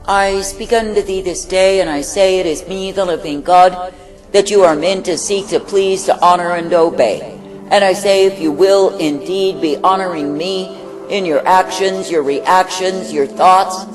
I speak unto thee this day, and I say it is me, the living God, that you are meant to seek to please, to honor, and obey. And I say, if you will indeed be honoring me in your actions, your reactions, your thoughts,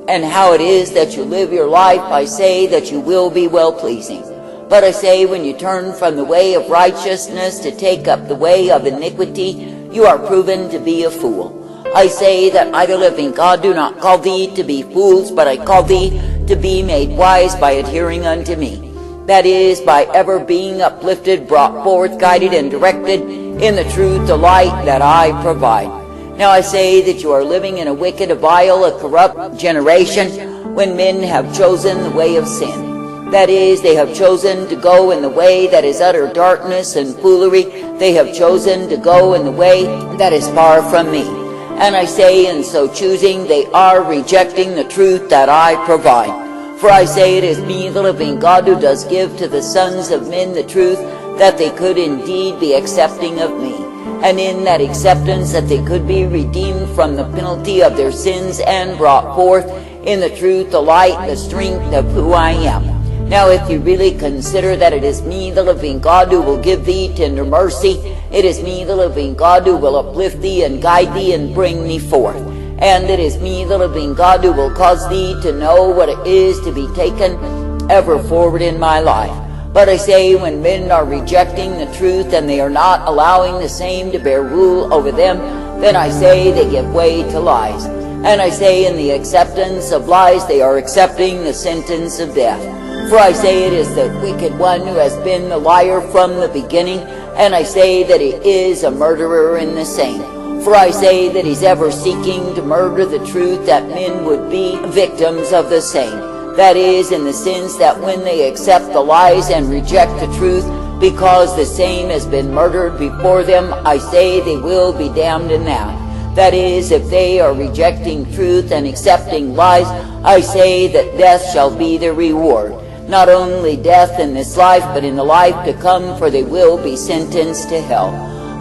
and how it is that you live your life, I say that you will be well-pleasing. But I say, when you turn from the way of righteousness to take up the way of iniquity, you are proven to be a fool. I say that I, the living God, do not call thee to be fools, but I call thee to be made wise by adhering unto me. That is, by ever being uplifted, brought forth, guided, and directed in the truth, the light that I provide. Now I say that you are living in a wicked, a vile, a corrupt generation, when men have chosen the way of sin. That is, they have chosen to go in the way that is utter darkness and foolery. They have chosen to go in the way that is far from me. And I say, in so choosing, they are rejecting the truth that I provide. For I say, it is me, the living God, who does give to the sons of men the truth, that they could indeed be accepting of me. And in that acceptance, that they could be redeemed from the penalty of their sins and brought forth in the truth, the light, the strength of who I am. Now if you really consider that it is me, the living God, who will give thee tender mercy, it is me, the living God, who will uplift thee and guide thee and bring thee forth. And it is me, the living God, who will cause thee to know what it is to be taken ever forward in my life. But I say, when men are rejecting the truth and they are not allowing the same to bear rule over them, then I say they give way to lies. And I say, in the acceptance of lies, they are accepting the sentence of death. For I say, it is the wicked one who has been the liar from the beginning, and I say that he is a murderer in the same. For I say that he's ever seeking to murder the truth, that men would be victims of the same. That is, in the sense that when they accept the lies and reject the truth, because the same has been murdered before them, I say they will be damned in that. That is, if they are rejecting truth and accepting lies, I say that death shall be their reward. Not only death in this life, but in the life to come, for they will be sentenced to hell.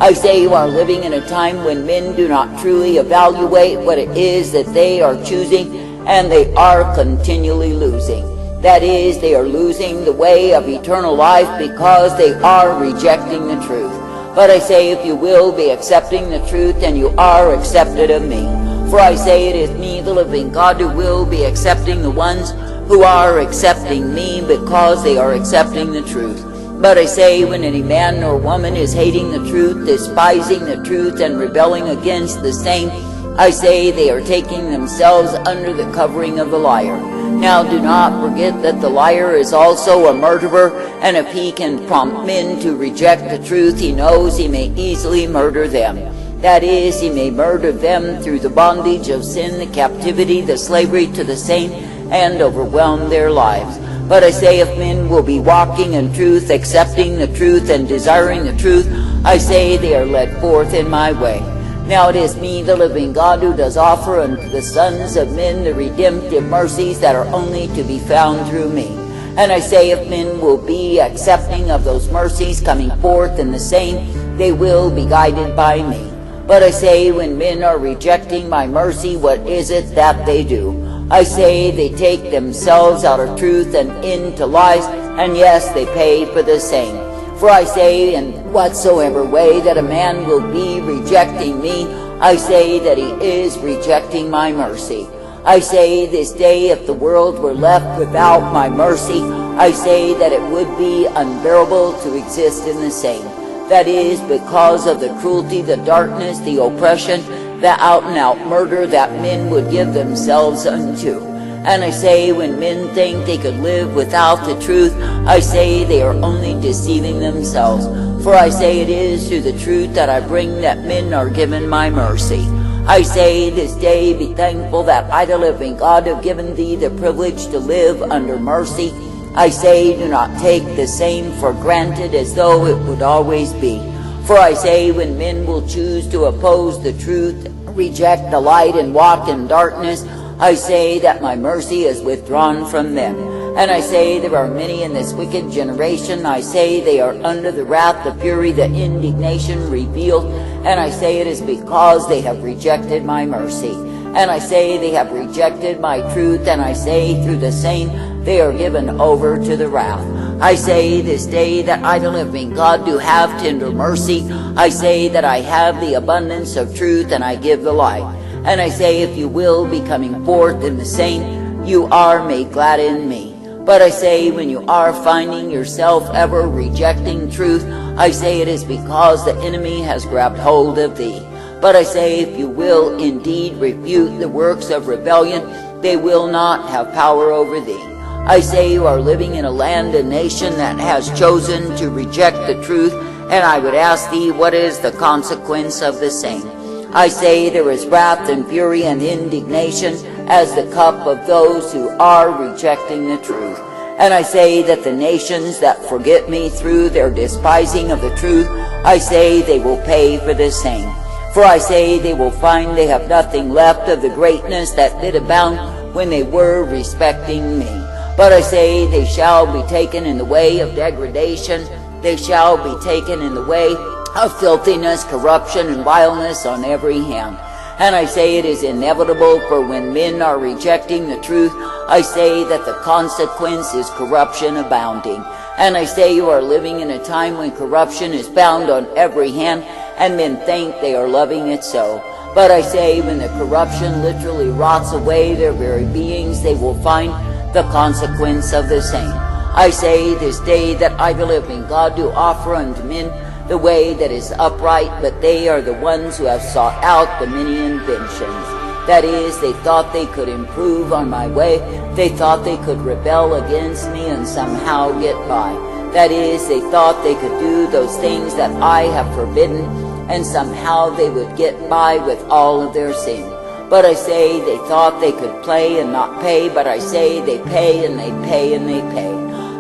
I say you are living in a time when men do not truly evaluate what it is that they are choosing, and they are continually losing. That is, they are losing the way of eternal life because they are rejecting the truth. But I say, if you will be accepting the truth, then you are accepted of me. For I say, it is me, the living God, who will be accepting the ones who are accepting me, because they are accepting the truth. But I say, when any man or woman is hating the truth, despising the truth, and rebelling against the same, I say they are taking themselves under the covering of the liar. Now do not forget that the liar is also a murderer, and if he can prompt men to reject the truth, he knows he may easily murder them. That is, he may murder them through the bondage of sin, the captivity, the slavery to the same, and overwhelm their lives. But I say, if men will be walking in truth, accepting the truth, and desiring the truth, I say they are led forth in my way. Now it is me, the living God, who does offer unto the sons of men the redemptive mercies that are only to be found through me. And I say, if men will be accepting of those mercies coming forth in the same, they will be guided by me. But I say, when men are rejecting my mercy, what is it that they do? I say they take themselves out of truth and into lies, and yes, they pay for the same. For I say, in whatsoever way that a man will be rejecting me, I say that he is rejecting my mercy. I say this day, if the world were left without my mercy, I say that it would be unbearable to exist in the same. That is, because of the cruelty, the darkness, the oppression, the out-and-out murder that men would give themselves unto. And I say, when men think they could live without the truth, I say they are only deceiving themselves. For I say, it is through the truth that I bring that men are given my mercy. I say this day, be thankful that I, the living God, have given thee the privilege to live under mercy. I say, do not take the same for granted as though it would always be. For I say, when men will choose to oppose the truth, reject the light, and walk in darkness, I say that my mercy is withdrawn from them. And I say there are many in this wicked generation. I say they are under the wrath, the fury, the indignation revealed. And I say it is because they have rejected my mercy. And I say they have rejected my truth, and I say through the same they are given over to the wrath. I say this day that I, the living God, do have tender mercy. I say that I have the abundance of truth, and I give the light. And I say, if you will be coming forth in the same, you are made glad in me. But I say, when you are finding yourself ever rejecting truth, I say it is because the enemy has grabbed hold of thee. But I say, if you will indeed refute the works of rebellion, they will not have power over thee. I say you are living in a land and nation that has chosen to reject the truth, and I would ask thee, what is the consequence of the same? I say there is wrath and fury and indignation as the cup of those who are rejecting the truth. And I say that the nations that forget me through their despising of the truth, I say they will pay for the same. For I say they will find they have nothing left of the greatness that did abound when they were respecting me. But I say they shall be taken in the way of degradation, they shall be taken in the way of filthiness, corruption, and vileness on every hand. And I say it is inevitable, for when men are rejecting the truth, I say that the consequence is corruption abounding. And I say you are living in a time when corruption is found on every hand, and men think they are loving it so. But I say when the corruption literally rots away their very beings, they will find the consequence of the same. I say this day that I, the living God, do offer unto men the way that is upright, but they are the ones who have sought out the many inventions. That is, they thought they could improve on my way. They thought they could rebel against me and somehow get by. That is, they thought they could do those things that I have forbidden, and somehow they would get by with all of their sin. But I say they thought they could play and not pay, but I say they pay and they pay and they pay.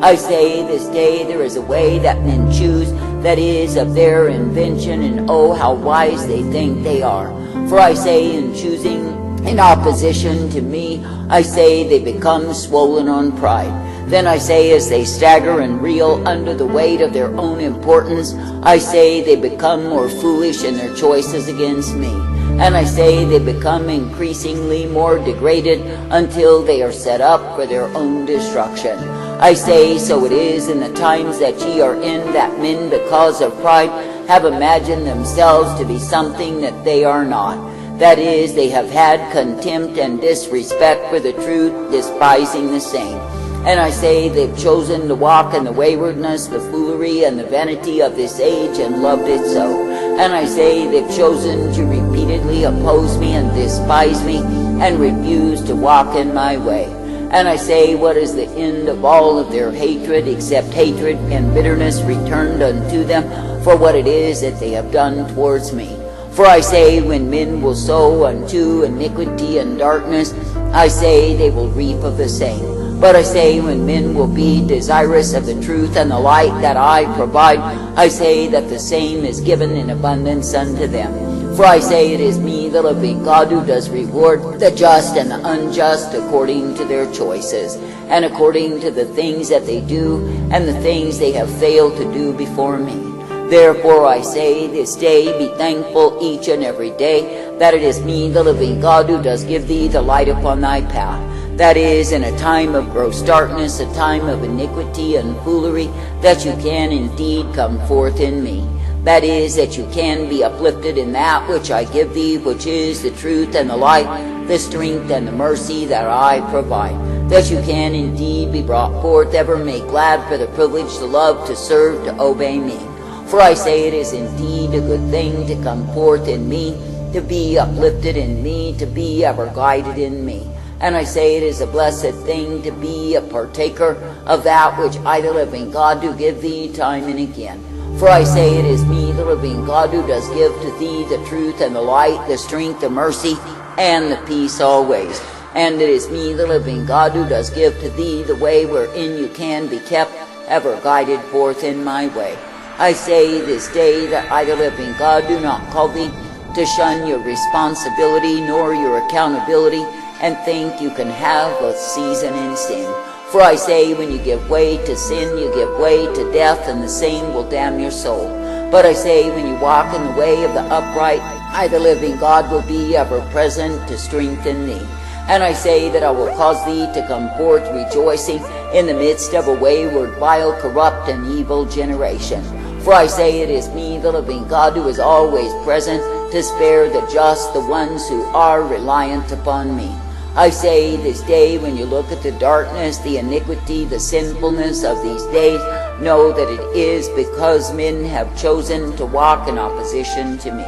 I say this day there is a way that men choose that is of their invention, and oh, how wise they think they are. For I say in choosing in opposition to me, I say they become swollen on pride. Then I say as they stagger and reel under the weight of their own importance, I say they become more foolish in their choices against me. And I say they become increasingly more degraded until they are set up for their own destruction. I say, so it is in the times that ye are in, that men, because of pride, have imagined themselves to be something that they are not. That is, they have had contempt and disrespect for the truth, despising the same. And I say they've chosen to walk in the waywardness, the foolery, and the vanity of this age, and loved it so. And I say they've chosen to repeatedly oppose me and despise me, and refuse to walk in my way. And I say, what is the end of all of their hatred, except hatred and bitterness returned unto them for what it is that they have done towards me? For I say, when men will sow unto iniquity and darkness, I say they will reap of the same. But I say, when men will be desirous of the truth and the light that I provide, I say that the same is given in abundance unto them. For I say it is me, the living God, who does reward the just and the unjust according to their choices, and according to the things that they do, and the things they have failed to do before me. Therefore I say this day, be thankful each and every day, that it is me, the living God, who does give thee the light upon thy path. That is, in a time of gross darkness, a time of iniquity and foolery, that you can indeed come forth in me. That is, that you can be uplifted in that which I give thee, which is the truth and the light, the strength and the mercy that I provide. That you can indeed be brought forth, ever made glad for the privilege, to love, to serve, to obey me. For I say it is indeed a good thing to come forth in me, to be uplifted in me, to be ever guided in me. And I say it is a blessed thing to be a partaker of that which I, the living God, do give thee time and again. For I say it is me, the living God, who does give to thee the truth and the light, the strength, the mercy, and the peace always. And it is me, the living God, who does give to thee the way wherein you can be kept, ever guided forth in my way. I say this day that I, the living God, do not call thee to shun your responsibility nor your accountability, and think you can have a season in sin. For I say, when you give way to sin, you give way to death, and the same will damn your soul. But I say, when you walk in the way of the upright, I, the living God, will be ever present to strengthen thee. And I say that I will cause thee to come forth rejoicing in the midst of a wayward, vile, corrupt, and evil generation. For I say it is me, the living God, who is always present to spare the just, the ones who are reliant upon me. I say this day, when you look at the darkness, the iniquity, the sinfulness of these days, know that it is because men have chosen to walk in opposition to me.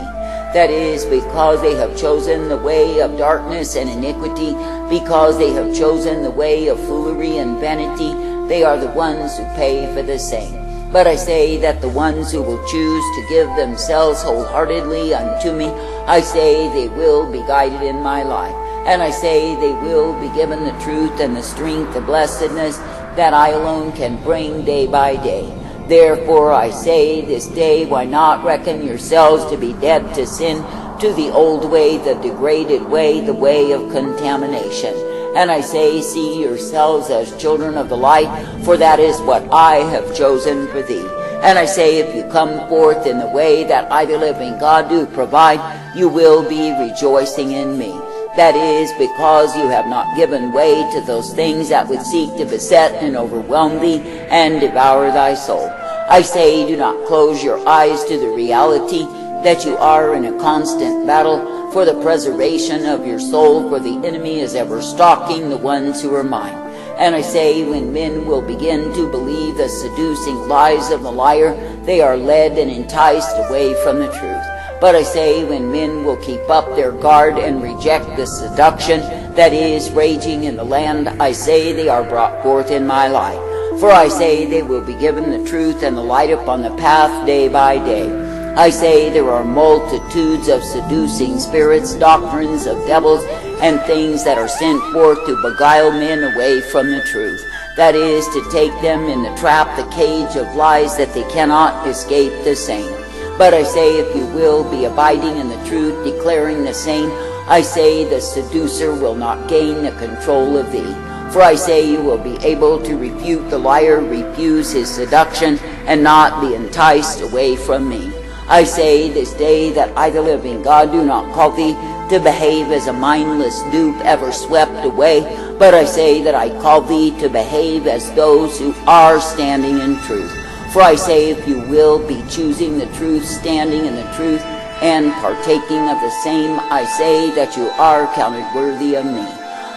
That is because they have chosen the way of darkness and iniquity, because they have chosen the way of foolery and vanity. They are the ones who pay for the same. But I say that the ones who will choose to give themselves wholeheartedly unto me, I say they will be guided in my life. And I say they will be given the truth and the strength, the blessedness that I alone can bring day by day. Therefore I say this day, why not reckon yourselves to be dead to sin, to the old way, the degraded way, the way of contamination. And I say, see yourselves as children of the light, for that is what I have chosen for thee. And I say, if you come forth in the way that I, the living God, do provide, you will be rejoicing in me. That is because you have not given way to those things that would seek to beset and overwhelm thee and devour thy soul. I say, do not close your eyes to the reality that you are in a constant battle for the preservation of your soul, for the enemy is ever stalking the ones who are mine. And I say, when men will begin to believe the seducing lies of the liar, they are led and enticed away from the truth. But I say, when men will keep up their guard and reject the seduction that is raging in the land, I say they are brought forth in my light. For I say they will be given the truth and the light upon the path day by day. I say there are multitudes of seducing spirits, doctrines of devils, and things that are sent forth to beguile men away from the truth. That is, to take them in the trap, the cage of lies, that they cannot escape the same. But I say, if you will be abiding in the truth, declaring the same, I say the seducer will not gain the control of thee. For I say you will be able to refute the liar, refuse his seduction, and not be enticed away from me. I say this day that I, the living God, do not call thee to behave as a mindless dupe ever swept away, but I say that I call thee to behave as those who are standing in truth. For I say, if you will be choosing the truth, standing in the truth, and partaking of the same, I say that you are counted worthy of me.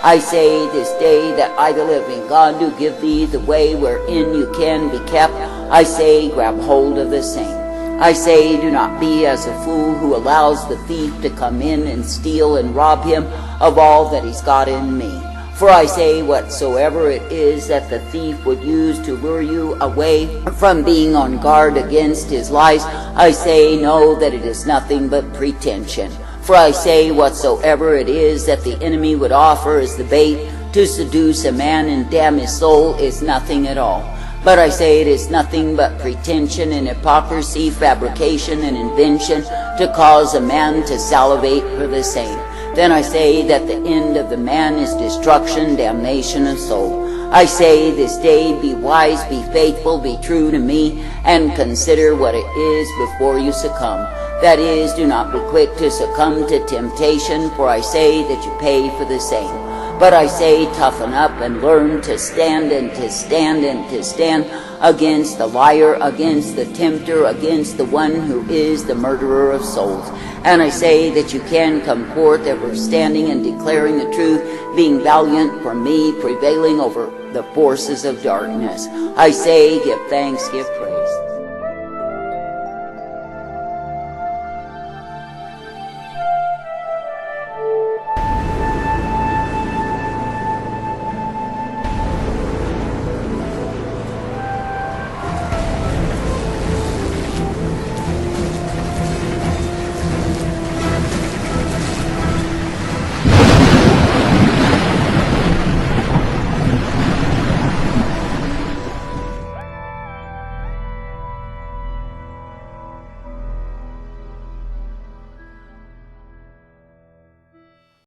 I say this day that I, the living God, do give thee the way wherein you can be kept. I say, grab hold of the same. I say, do not be as a fool who allows the thief to come in and steal and rob him of all that he's got in me. For I say, whatsoever it is that the thief would use to lure you away from being on guard against his lies, I say, know that it is nothing but pretension. For I say, whatsoever it is that the enemy would offer as the bait to seduce a man and damn his soul is nothing at all. But I say it is nothing but pretension and hypocrisy, fabrication and invention to cause a man to salivate for the same. Then I say that the end of the man is destruction, damnation of soul. I say this day, be wise, be faithful, be true to me, and consider what it is before you succumb. That is, do not be quick to succumb to temptation, for I say that you pay for the same. But I say, toughen up and learn to stand and to stand and to stand against the liar, against the tempter, against the one who is the murderer of souls. And I say that you can come forth ever standing and declaring the truth, being valiant for me, prevailing over the forces of darkness. I say, give thanks, give praise.